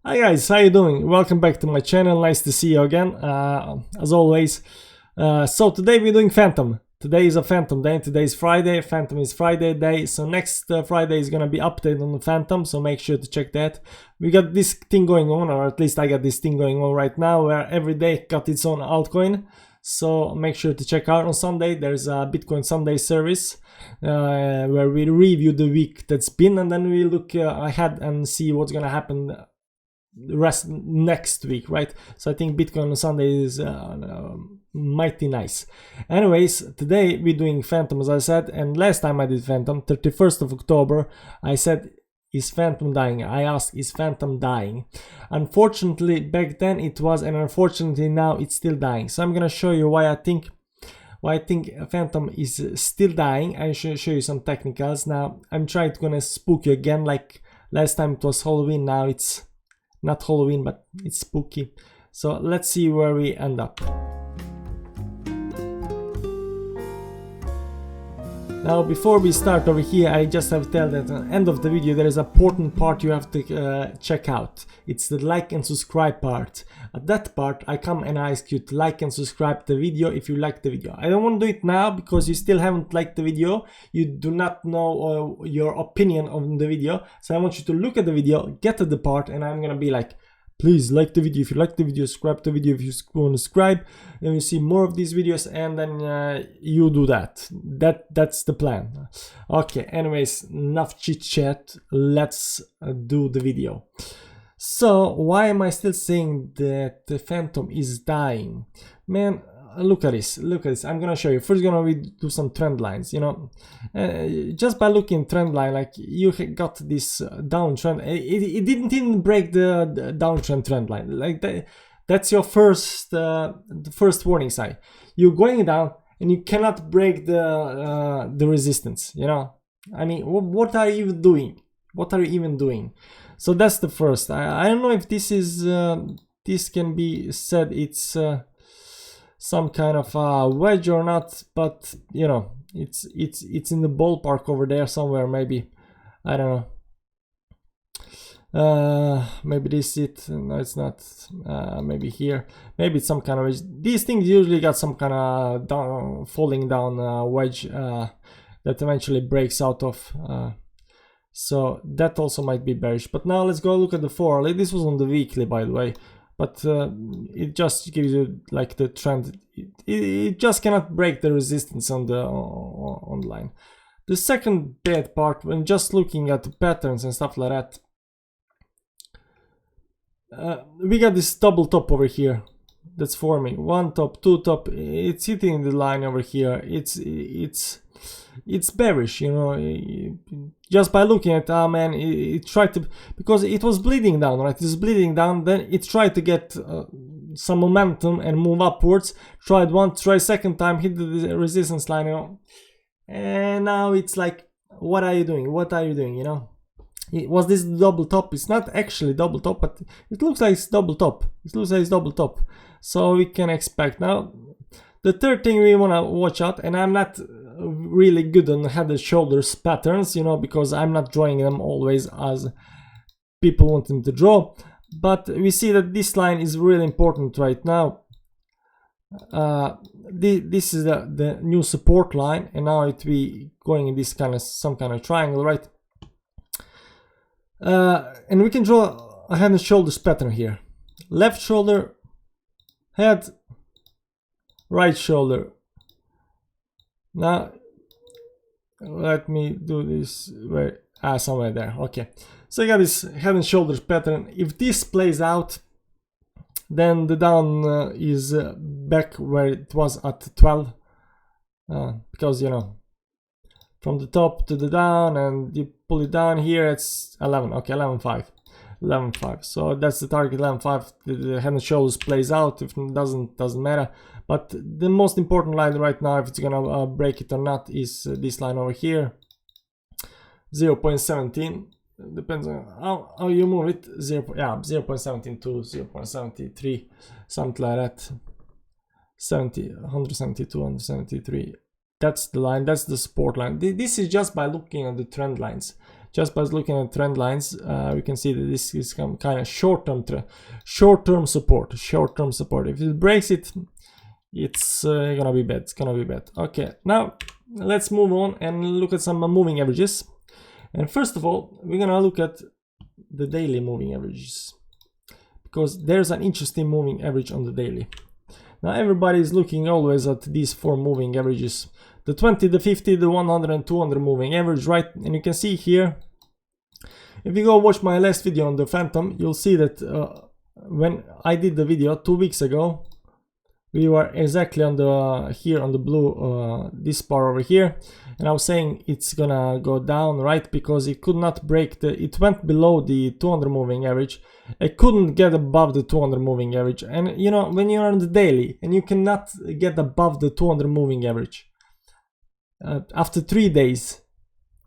Hi guys, how you doing? Welcome back to my channel. Nice to see you again, as always. So today we're doing Fantom. Today is a Fantom day. Today is Friday. Fantom is Friday day. So next Friday is gonna be update on the Fantom. So make sure to check that. We got this thing going on, or at least I got this thing going on right now, where every day got its own altcoin. So make sure to check out on Sunday. There's a Bitcoin Sunday service where we review the week that's been, and then we look ahead and see what's gonna happen the rest next week, right? So I think Bitcoin on Sunday is mighty nice. Anyways, today we're doing Fantom, as I said, and last time I did Fantom, 31st of October, I said, is Fantom dying? I asked, is Fantom dying? Unfortunately, back then it was, and unfortunately now it's still dying. So I'm gonna show you why I think Fantom is still dying. I should show you some technicals. Now I'm trying to gonna spook you again, like last time it was Halloween. Now it's not Halloween, but it's spooky. So let's see where we end up. Now before we start over here, I just have to tell that at the end of the video there is an important part you have to check out. It's the like and subscribe part. At that part I come and ask you to like and subscribe the video if you like the video. I don't want to do it now because you still haven't liked the video. You do not know your opinion on the video. So I want you to look at the video, get to the part, and I'm gonna be like, please like the video if you like the video, subscribe the video if you want to subscribe, and you see more of these videos, and then you do that. That's the plan. Okay, anyways, enough chit chat, let's do the video. So why am I still saying that the Fantom is dying? Man, look at this, I'm gonna show you. First gonna do some trend lines, you know. Just by looking trend line, like you got this downtrend. It didn't even break the downtrend trend line. Like that's your first warning sign. You're going down and you cannot break the resistance, you know. I mean, what are you even doing? What are you even doing? So that's the first. I don't know if this is this can be said it's some kind of wedge or not, but you know, it's in the ballpark over there somewhere. Maybe, I don't know. Maybe this is it. No, it's not. Maybe here. Maybe it's some kind of wedge. These things usually got some kind of falling down wedge that eventually breaks out of. So that also might be bearish. But now let's go look at the 4. This was on the weekly, by the way. But it just gives you like the trend. It just cannot break the resistance on the line. The second bad part, when just looking at the patterns and stuff like that, we got this double top over here that's forming. One top, two top. It's hitting the line over here. It's bearish, you know. Just by looking at, man, it tried to, because it was bleeding down, right? It's bleeding down, then it tried to get some momentum and move upwards. Tried one, try second time, hit the resistance line, you know. And now it's like, what are you doing? What are you doing, you know? Was this double top? It's not actually double top, but it looks like it's double top. It looks like it's double top. So we can expect now. The third thing we want to watch out, and I'm not really good on head and shoulders patterns, you know, because I'm not drawing them always as people want them to draw, but we see that this line is really important right now. This is the new support line, and now it be going in this kind of some kind of triangle, right? And we can draw a head and shoulders pattern here. Left shoulder, head, right shoulder. Now let me do this where somewhere there. Okay, so you got this head and shoulders pattern. If this plays out, then the down is back where it was at 12, because you know, from the top to the down, and you pull it down here, it's 11. Okay, 11.5. So that's the target, 11.5. The head and shoulders plays out. If it doesn't matter. But the most important line right now, if it's gonna break it or not, is this line over here, 0.17. Depends on how you move it. 0.17 to 0.73, something like that. 172, 173. That's the line. That's the support line. This is just by looking at the trend lines. just by looking at trend lines, we can see that this is some kind of short-term support. If it breaks it, it's gonna be bad. It's gonna be bad. Okay, now let's move on and look at some moving averages. And first of all, we're gonna look at the daily moving averages, because there's an interesting moving average on the daily. Now everybody is looking always at these 4 moving averages: the 20, the 50, the 100 and 200 moving average, right? And you can see here, if you go watch my last video on the Fantom, you'll see that when I did the video 2 weeks ago, we were exactly on the here on the blue, this bar over here, and I was saying it's gonna go down, right? Because it could not break it went below the 200 moving average. It couldn't get above the 200 moving average, and you know, when you're on the daily and you cannot get above the 200 moving average after 3 days,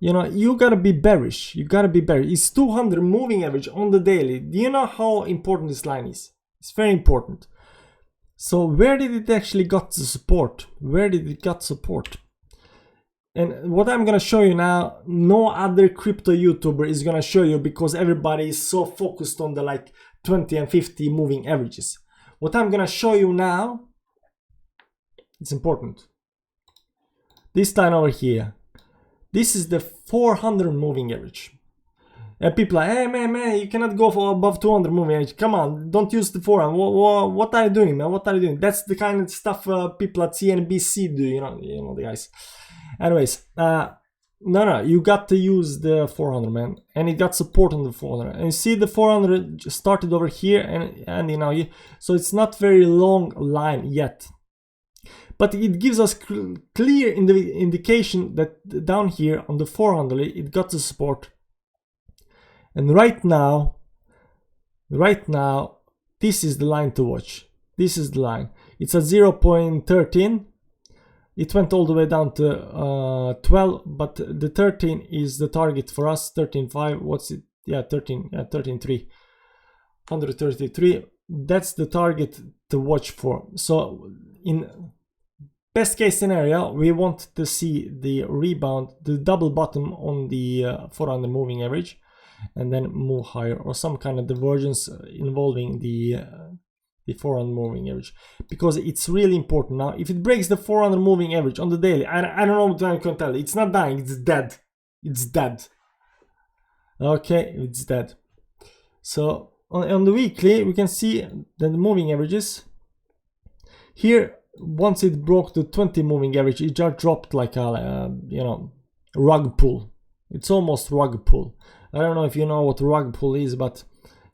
you know, you gotta be bearish. It's 200 moving average on the daily. Do you know how important this line is? It's very important. So where did it actually got the support? Where did it got support? And what I'm gonna show you now, no other crypto YouTuber is gonna show you, because everybody is so focused on the like 20 and 50 moving averages. What I'm gonna show you now, it's important. This line over here, this is the 400 moving average. And people are, hey man, you cannot go for above 200 moving average. Come on, don't use the 400. What are you doing, man? What are you doing? That's the kind of stuff people at CNBC do, you know the guys. Anyways, no, you got to use the 400, man, and it got support on the 400. And you see the 400 just started over here, and you know, so it's not very long line yet, but it gives us clear indication that down here on the 400 it got the support. And right now, this is the line to watch. This is the line. It's at 0.13. It went all the way down to 12, but the 13 is the target for us. 13.5. What's it? Yeah, 13. Yeah, 13.3. 133. That's the target to watch for. So in best case scenario, we want to see the rebound, the double bottom on the 400 moving average, and then move higher, or some kind of divergence involving the 400 moving average, because it's really important. Now if it breaks the 400 moving average on the daily, I don't know what I can tell you, it's not dying, it's dead. Okay, it's dead. So on the weekly, we can see that the moving averages here, once it broke the 20 moving average, it just dropped like a you know, rug pull. It's almost rug pull. I don't know if you know what rug pull is, but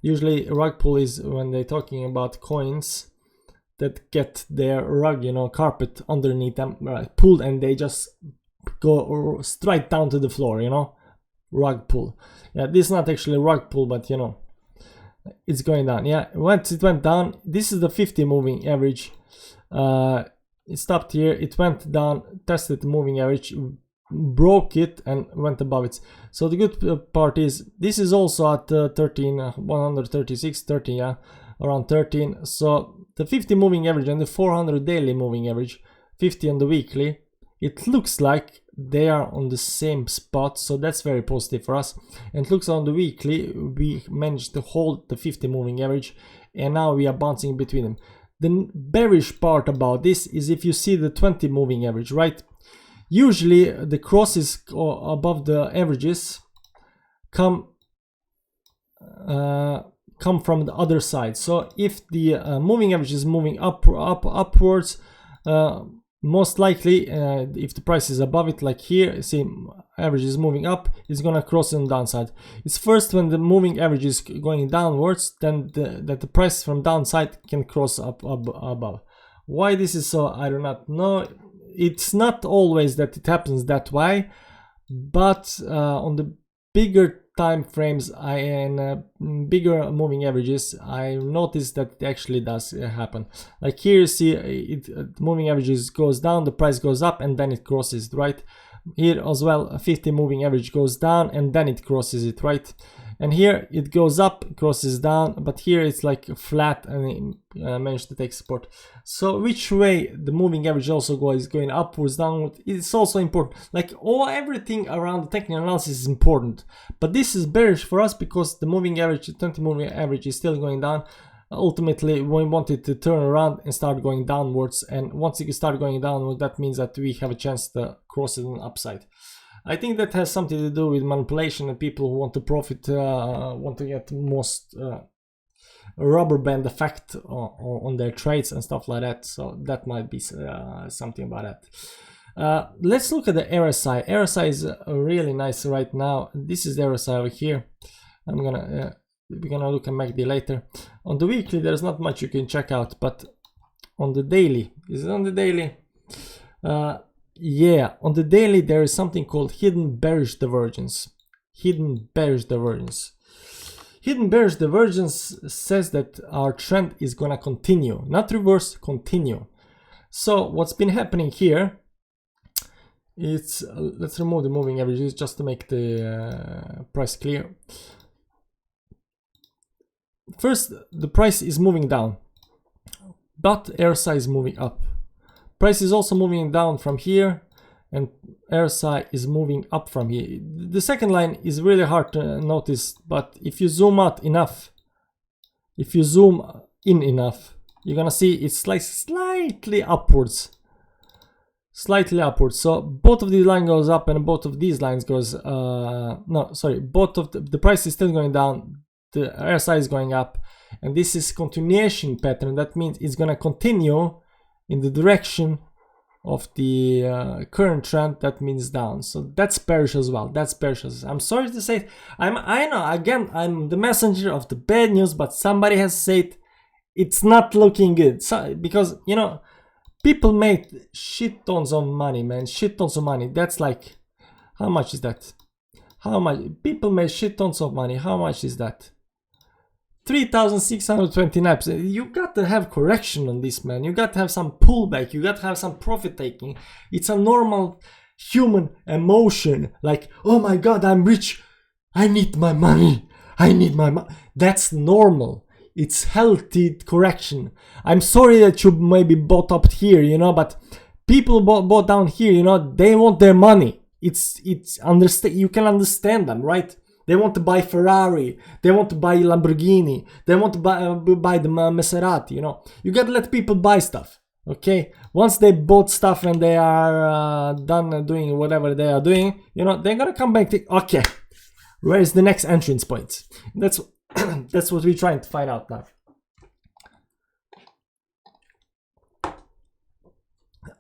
usually rug pull is when they're talking about coins that get their rug, you know, carpet underneath them, pulled, and they just go straight down to the floor, you know, rug pull. Yeah, this is not actually rug pull, but you know, it's going down. Yeah, once it went down, this is the 50 moving average. It stopped here, it went down, tested the moving average, broke it and went above it. So the good part is this is also at 13, 136, 13, yeah, around 13. So the 50 moving average and the 400 daily moving average, 50 on the weekly, it looks like they are on the same spot, so that's very positive for us. And it looks on the weekly we managed to hold the 50 moving average, and now we are bouncing between them. The bearish part about this is if you see the 20 moving average, right? Usually the crosses above the averages come from the other side. So if the moving average is moving upwards, most likely if the price is above it, like here, see average is moving up, it's gonna cross on the downside. It's first when the moving average is going downwards, then that the price from downside can cross up above. Why this is so, I do not know. It's not always that it happens that way, but on the bigger time frames and bigger moving averages, I noticed that it actually does happen. Like here you see it, moving averages goes down, the price goes up, and then it crosses, right? Here as well, a 50 moving average goes down and then it crosses it, right? and here it goes up, crosses down, but here it's like flat and it managed to take support. So which way the moving average also is going upwards, downward, it's also important. Like everything around the technical analysis is important, but this is bearish for us because the moving average, the 20 moving average is still going down. Ultimately we want it to turn around and start going downwards, and once it start going downward, that means that we have a chance to cross it on the upside. I think that has something to do with manipulation and people who want to profit, want to get most rubber band effect on their trades and stuff like that. So that might be something about that. Let's look at the RSI. RSI is really nice right now. This is the RSI over here. We're gonna look at MACD later. On the weekly, there's not much you can check out, but on the daily, is it on the daily? Yeah, on the daily there is something called hidden bearish divergence. Hidden bearish divergence. Hidden bearish divergence says that our trend is gonna continue, not reverse, continue. So what's been happening here, it's let's remove the moving averages just to make the price clear. First, the price is moving down, but RSI is moving up. Price is also moving down from here, and RSI is moving up from here. The second line is really hard to notice, but if you zoom out enough, if you zoom in enough, you're gonna see it's like slightly upwards. Slightly upwards. So both of these lines goes up and both of these lines goes, no, sorry, both of the price is still going down, the RSI is going up, and this is continuation pattern. That means it's gonna continue in the direction of the current trend. That means down. So that's bearish as well. That's bearish as well. I'm sorry to say, I know, again, I'm the messenger of the bad news, but somebody has said it's not looking good. So, because, you know, people made shit tons of money, man, shit tons of money. That's like, how much is that? How much? People made shit tons of money. How much is that? 3,629%. You got to have correction on this, man. You got to have some pullback. You got to have some profit taking. It's a normal human emotion. Like, oh my god, I'm rich, I need my money, I need my money. That's normal. It's healthy correction. I'm sorry that you maybe bought up here, you know, but people bought down here, you know, they want their money. It's understand. You can understand them, right? They want to buy Ferrari, they want to buy Lamborghini, they want to buy the Maserati, you know. You gotta let people buy stuff, okay? Once they bought stuff and they are done doing whatever they are doing, you know, they're gonna come back to, okay, where is the next entrance point? That's that's what we're trying to find out now.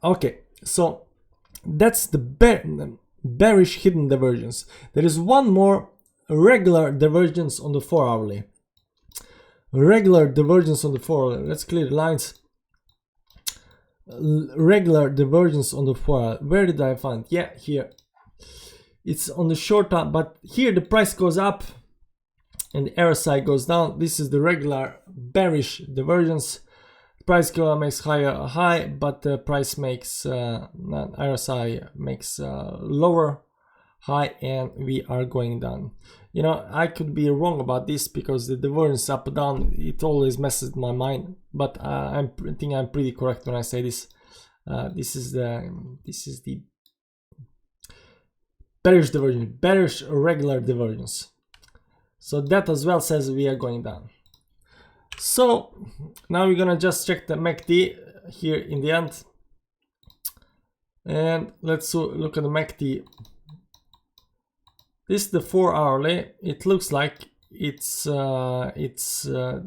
Okay, so that's the bearish hidden divergence. There is one more regular divergence on the 4-hourly. Regular divergence on the 4-hourly. Let's clear the lines. Regular divergence on the 4-hourly. Where did I find? Yeah, here. It's on the short term, but here the price goes up and the RSI goes down. This is the regular bearish divergence. Price makes higher high, but the price makes RSI makes lower high, and we are going down. You know, I could be wrong about this because the divergence up or down, it always messes my mind, but I think I'm pretty correct when I say this. This is the bearish divergence, bearish regular divergence. So that as well says we are going down. So now we're gonna just check the MACD here in the end, and let's look at the MACD. This is the 4-hourly. It looks like it's gonna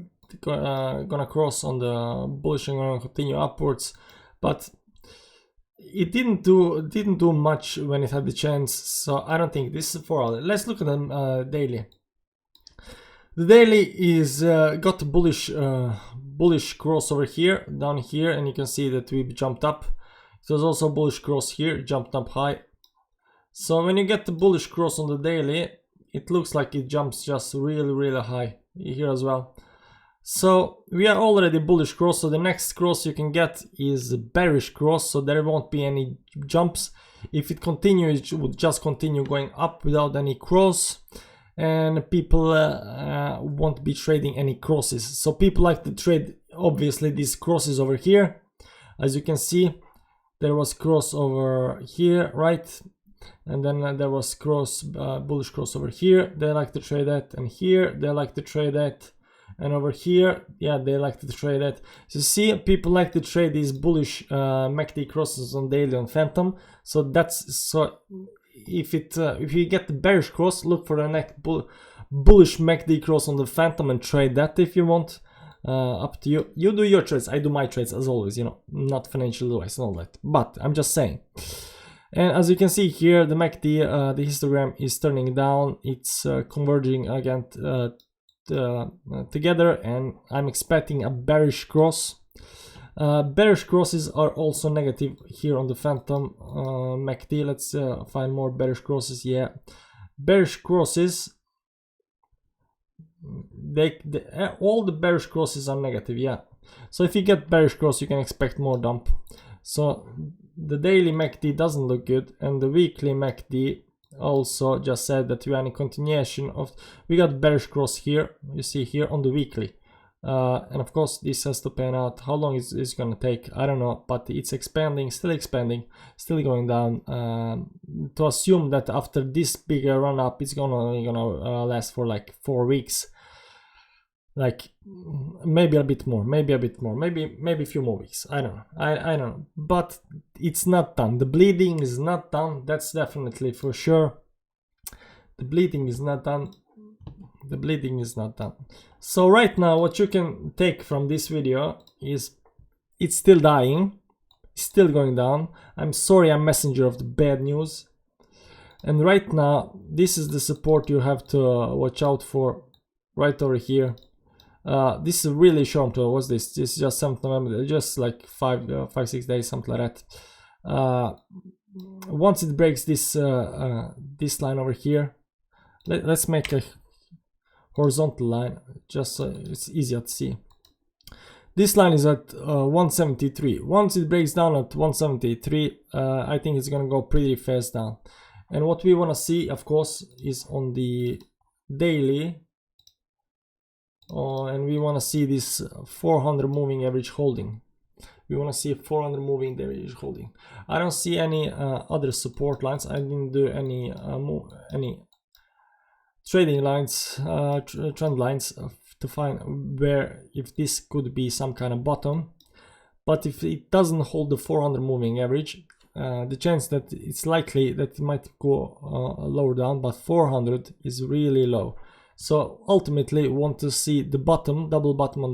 cross on the bullish and gonna continue upwards, but it didn't do much when it had the chance. So I don't think this is 4-hourly. Let's look at the daily. The daily is got a bullish cross over here, down here, and you can see that we jumped up. It was also a bullish cross here, jumped up high. So when you get the bullish cross on the daily, it looks like it jumps just really high here as well. So we are already bullish cross, so the next cross you can get is a bearish cross, so there won't be any jumps. If it continues, it would just continue going up without any cross. and people won't be trading any crosses. So people like to trade obviously these crosses over here. As you can see, there was cross over here, right? And then there was bullish cross over here. They like to trade that, and here they like to trade that, and over here, yeah, they like to trade that. So see, people like to trade these bullish MACD crosses on daily on Fantom. So that's so. If you get the bearish cross, look for the next bullish MACD cross on the Fantom and trade that if you want. Up to you. You do your trades, I do my trades as always, you know, not financial advice and all that. But I'm just saying. And as you can see here, the MACD, the histogram is turning down. It's converging again together, and I'm expecting a bearish cross. Bearish crosses are also negative here on the Fantom MACD. Let's find more bearish crosses. Yeah, bearish crosses. All the bearish crosses are negative. Yeah, so if you get bearish cross, you can expect more dump. So the daily MACD doesn't look good, and the weekly MACD also just said that we are in a continuation of. We got bearish cross here. You see here on the weekly. And of course this has to pan out. How long is this gonna take? I don't know, but it's expanding, still going down. To assume that after this bigger run up, it's gonna last for like 4 weeks, like maybe a bit more, maybe a few more weeks. I don't know. I don't know, but it's not done. The bleeding is not done. That's definitely for sure. The bleeding is not done. The bleeding is not done. So right now what you can take from this video is it's still dying, still going down. I'm sorry, I'm messenger of the bad news. And right now this is the support you have to watch out for, right over here. This is really short term. What's this? This is just 7th November, just like 5-6 days, something like that. Once it breaks this this line over here, let's make a horizontal line, just so it's easier to see. This line is at 173. Once it breaks down at 173, I think it's gonna go pretty fast down. And what we want to see, of course, is on the daily, and we want to see this 400 moving average holding. We want to see 400 moving average holding. I don't see any other support lines. I didn't do any trading lines, trend lines to find where, if this could be some kind of bottom. But if it doesn't hold the 400 moving average, the chance that it's likely that it might go lower down, but 400 is really low. So ultimately we want to see the bottom, double bottom on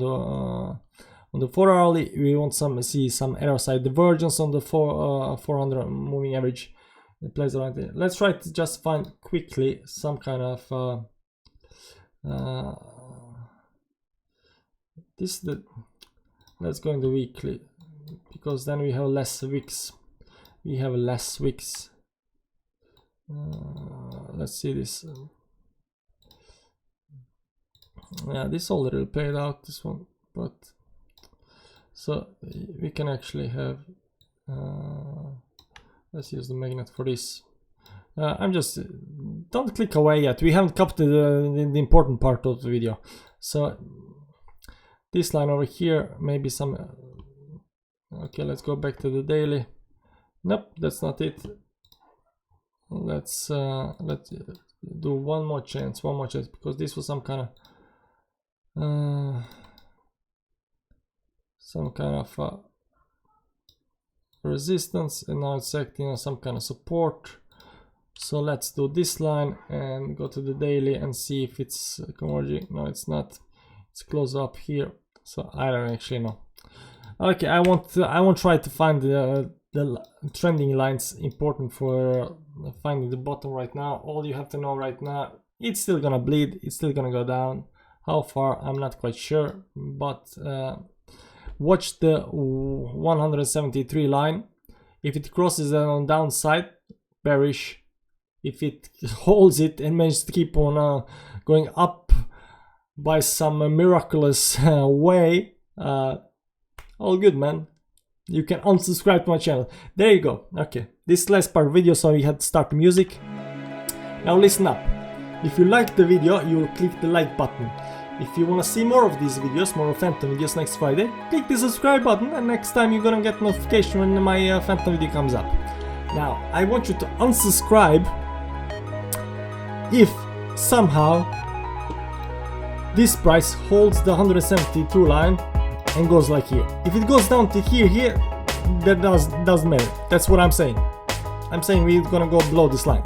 the 4 hourly. We want see some error side divergence on the 400 moving average. It plays around there. Let's try to just find quickly some kind of let's go in the weekly, because then we have less wicks. Let's see this. Yeah, this already played out, this one, but so we can actually have let's use the magnet for this. I'm just, don't click away yet, we haven't covered the important part of the video. So this line over here, maybe some okay, let's go back to the daily. Nope, that's not it. Let's do one more chance, because this was some kind of resistance, and now it's acting on some kind of support. So let's do this line and go to the daily and see if it's converging. No, it's not. It's close up here, so I don't actually know. Okay, I won't try to find the trending lines important for finding the bottom right now. All you have to know right now, it's still gonna bleed, it's still gonna go down. How far, I'm not quite sure, but watch the 173 line. If it crosses on downside, bearish. If it holds it and manages to keep on going up by some miraculous way, all good, man. You can unsubscribe to my channel. There you go. Okay, this last part of the video, so we had to start the music. Now listen up. If you liked the video, you will click the like button. If you want to see more of these videos, more of Fantom videos next Friday, click the subscribe button and next time you're gonna get notification when my Fantom video comes up. Now, I want you to unsubscribe if somehow this price holds the 172 line and goes like here. If it goes down to here, that doesn't matter. That's what I'm saying. I'm saying we're gonna go below this line.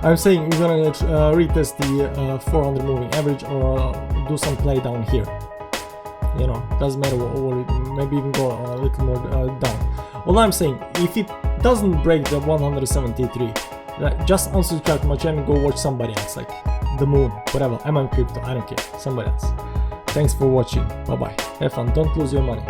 I'm saying we're gonna retest the 400 moving average or do some play down here. You know, doesn't matter, or maybe even go a little more down. All I'm saying, if it doesn't break the 173, just unsubscribe to my channel and go watch somebody else, like the moon, whatever. I'm on crypto, I don't care, somebody else. Thanks for watching, bye bye, have fun, don't lose your money.